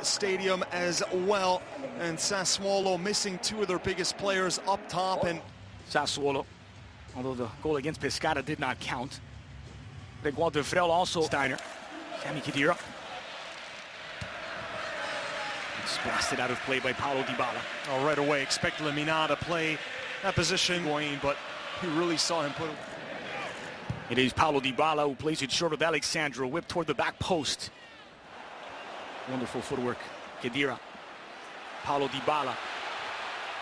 stadium as well. And Sassuolo missing two of their biggest players up top. And Sassuolo, although the goal against Pescara did not count. Regual de Vrel also. Steiner, Sami Khedira. It's blasted out of play by Paulo Dybala. Oh, right away, expect Lemina to play that position, but he really saw him put it. It is Paulo Dybala who plays it short of Alexandro, whipped toward the back post. Wonderful footwork. Khedira, Paulo Dybala,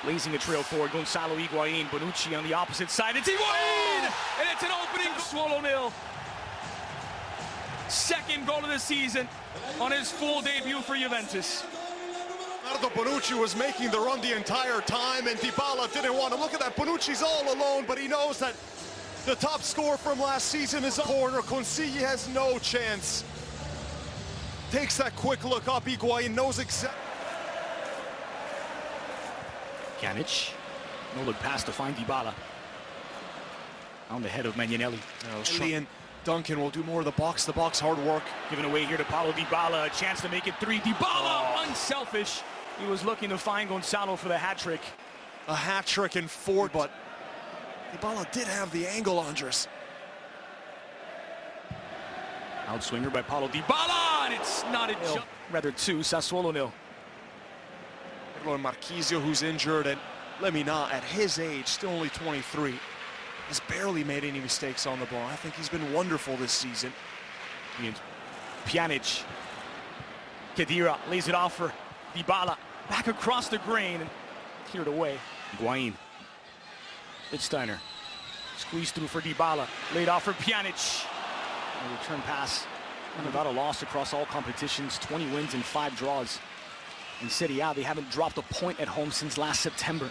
blazing a trail forward. Gonzalo Higuain, Bonucci on the opposite side. It's Higuain! And it's an opening. Sassuolo 0. Second goal of the season on his full debut for Juventus. Bonucci was making the run the entire time, and Dybala didn't want to look at that. Bonucci's all alone, but he knows that the top scorer from last season is a corner. Consigli has no chance. Takes that quick look up. Higuain knows exactly. Pjanic, no look pass to find Dybala. On the head of Magnanelli. And Duncan will do more of the box hard work. Given away here to Paulo Dybala, a chance to make it 3. Dybala, unselfish. He was looking to find Gonzalo for the hat trick. A hat trick in 4, but Dybala did have the angle, Andres. Outswinger by Paulo Dybala, and it's not a jump. Rather 2, Sassuolo 0. Marquisio, who's injured, and Lemina, at his age, still only 23, has barely made any mistakes on the ball. I think he's been wonderful this season. Pjanic, Khedira lays it off for Dybala, back across the grain and cleared away. Higuain, Steiner, squeezed through for Dybala, laid off for Pjanic. A return pass, without a loss across all competitions, 20 wins and 5 draws. In Serie A, they haven't dropped a point at home since last September.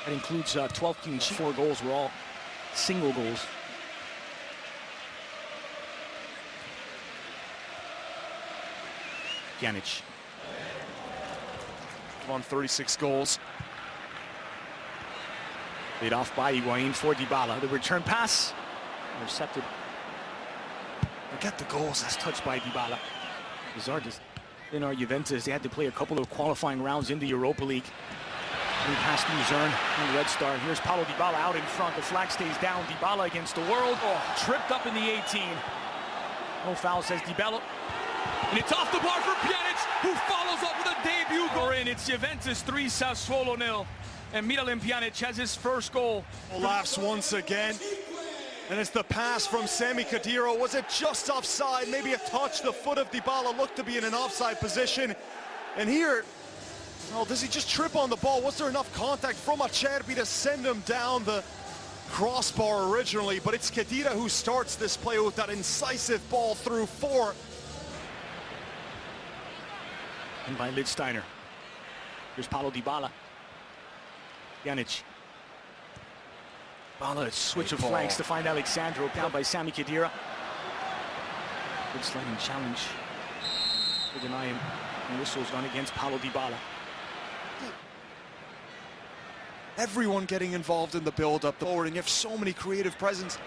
That includes 12 clean sheets. 4 goals were all single goals. Pjanic. On 36 goals. Laid off by Higuain for Dybala. The return pass, intercepted. Get the goals. That's touched by Dybala. Bizarre. In our Juventus, they had to play a couple of qualifying rounds in the Europa League. We passed Luzern and Red Star. Here's Paulo Dybala out in front. The flag stays down. Dybala against the world. Oh, tripped up in the 18. No foul, says Dybala. And it's off the bar for Pjanic, who follows up with a debut goal. It's Juventus 3, Sassuolo 0. And Miralem Pjanic has his first goal. Laughs once again. And it's the pass from Sami Khedira. Was it just offside? Maybe a touch. The foot of Dybala looked to be in an offside position. And here, well, does he just trip on the ball? Was there enough contact from Acerbi to send him down the crossbar originally? But it's Khedira who starts this play with that incisive ball through 4. And by Steiner. Here's Paulo Dybala. Pjanic. Dybala, switch of flanks to find Alexandro, down by Sami Khedira. Good sliding challenge to deny him. And whistle's gone against Paulo Dybala. Everyone getting involved in the build-up, the forwarding. You have so many creative presence.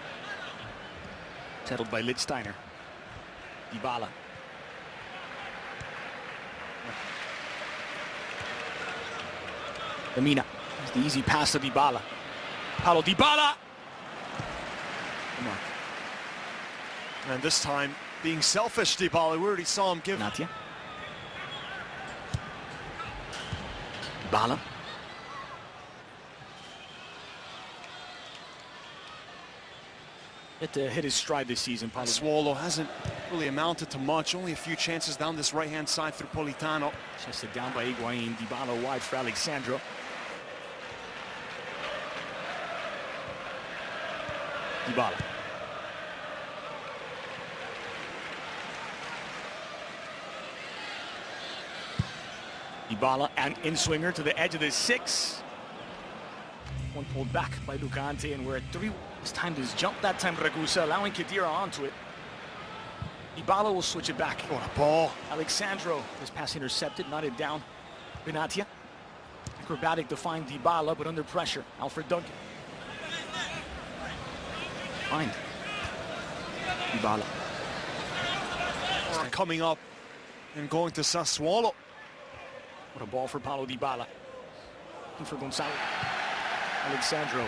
Settled by Steiner. Dybala. Lemina. The easy pass to Dybala. Paulo Dybala! Come on. And this time, being selfish, Dybala, we already saw him give. Natia. Dybala. Hit his stride this season, Paulo. Sassuolo hasn't really amounted to much. Only a few chances down this right-hand side through Politano. Chested down by Higuain. Dybala wide for Alexandro. Dybala. Dybala and in-swinger to the edge of the 6. One pulled back by Lucante, and we're at 3. It's timed his jump that time, Ragusa, allowing Khedira onto it. Dybala will switch it back. What a ball. Alexandro, his pass intercepted, knotted down. Benatia. Acrobatic to find Dybala, but under pressure. Alfred Duncan. Find Dybala. coming up and going to Sassuolo. What a ball for Paulo Dybala. And for Gonzalo. Alexandro.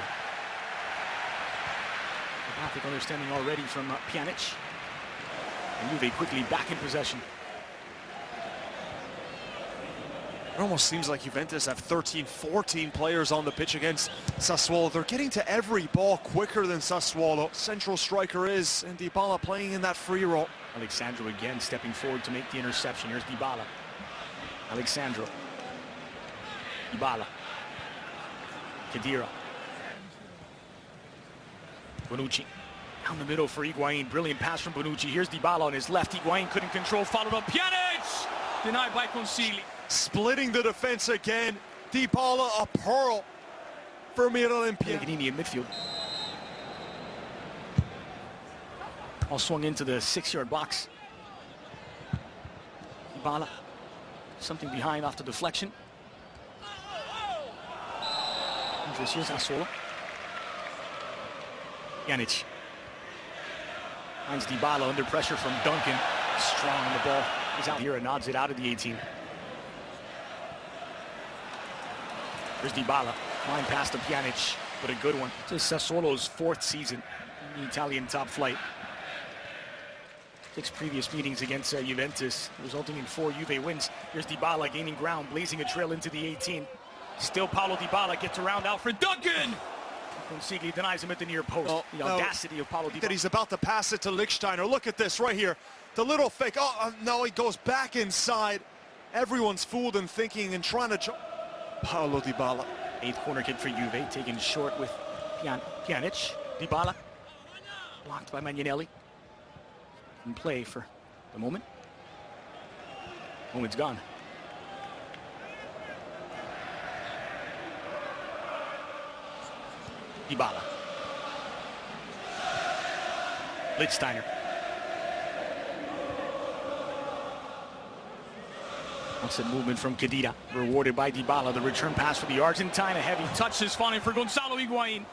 Empathic understanding already from Pjanic. And Juve quickly back in possession. It almost seems like Juventus have 13, 14 players on the pitch against Sassuolo. They're getting to every ball quicker than Sassuolo. Central striker is, and Dybala playing in that free role. Alexandro again stepping forward to make the interception. Here's Dybala. Alexandro. Dybala. Khedira. Bonucci. Down the middle for Higuain. Brilliant pass from Bonucci. Here's Dybala on his left. Higuain couldn't control. Followed up. Pjanic! Denied by Consigli. Splitting the defense again. Dybala, a pearl for Miralem Pjanic. Pellegrini in midfield. All swung into the 6-yard box. Dybala. Something behind off the deflection. Here's Sassuolo. Pjanic. Finds Dybala under pressure from Duncan. Strong on the ball. He's out here and nods it out of the 18. Here's Dybala. Line pass to Pjanic, but a good one. This is Sassuolo's 4th season in the Italian top flight. 6 previous meetings against Juventus, resulting in 4 Juve wins. Here's Dybala gaining ground, blazing a trail into the 18. Still Paulo Dybala gets around out for Duncan! Consigli denies him at the near post. The audacity of Paulo Dybala. That he's about to pass it to Lichtsteiner. Look at this right here. The little fake. Oh, no, he goes back inside. Everyone's fooled and thinking and trying to... Paulo Dybala. 8th corner kick for Juve, taken short with Pjanic. Dybala. Blocked by Magnanelli. In play for the moment. Moment's gone. Dybala. Lichtsteiner. Offset movement from Khedira, rewarded by Dybala. The return pass for the Argentine. A heavy touch is falling for Gonzalo Higuain.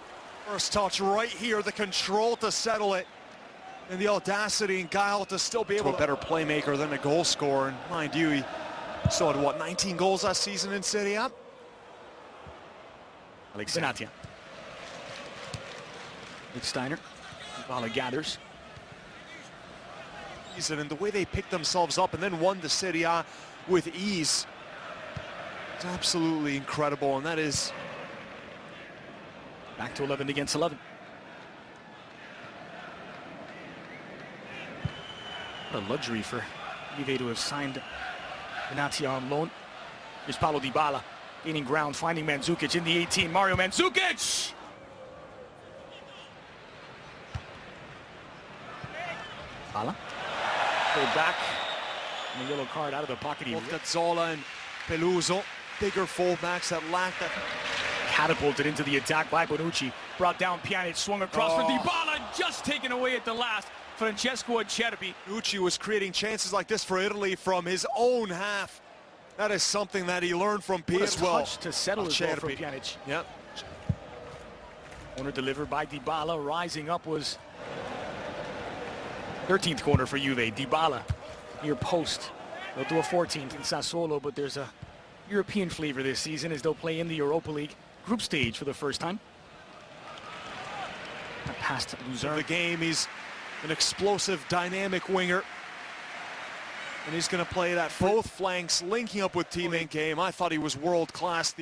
First touch right here, the control to settle it. And the audacity and guile to still be able to... A better playmaker than a goal scorer. And mind you, he still had, what, 19 goals last season in Serie A? Benatia. Lichtsteiner. Dybala gathers. And the way they picked themselves up and then won the Serie A with ease. It's absolutely incredible, and that is... Back to 11 against 11. What a luxury for Juve to have signed Benatia on loan. Here's Paulo Dybala gaining ground, finding Mandzukic in the 18. Mario Mandzukic! Dybala. Pulled back. And a yellow card out of the pocket. Gazzola and Peluso, bigger fullbacks that lack that. Catapulted into the attack by Bonucci. Brought down Pjanic, swung across for Dybala, just taken away at the last. Francesco Acerbi. Bonucci was creating chances like this for Italy from his own half. That is something that he learned from P as well. Touch to settle as well for Pjanic. Yep. Corner delivered by Dybala. Rising up was 13th corner for Juve. Dybala near post. They'll do a 14th in Sassuolo, but there's a European flavor this season as they'll play in the Europa League group stage for the first time. Pass to Luzerne. The game, he's an explosive, dynamic winger. And he's going to play that both flanks, linking up with teammate game. I thought he was world-class.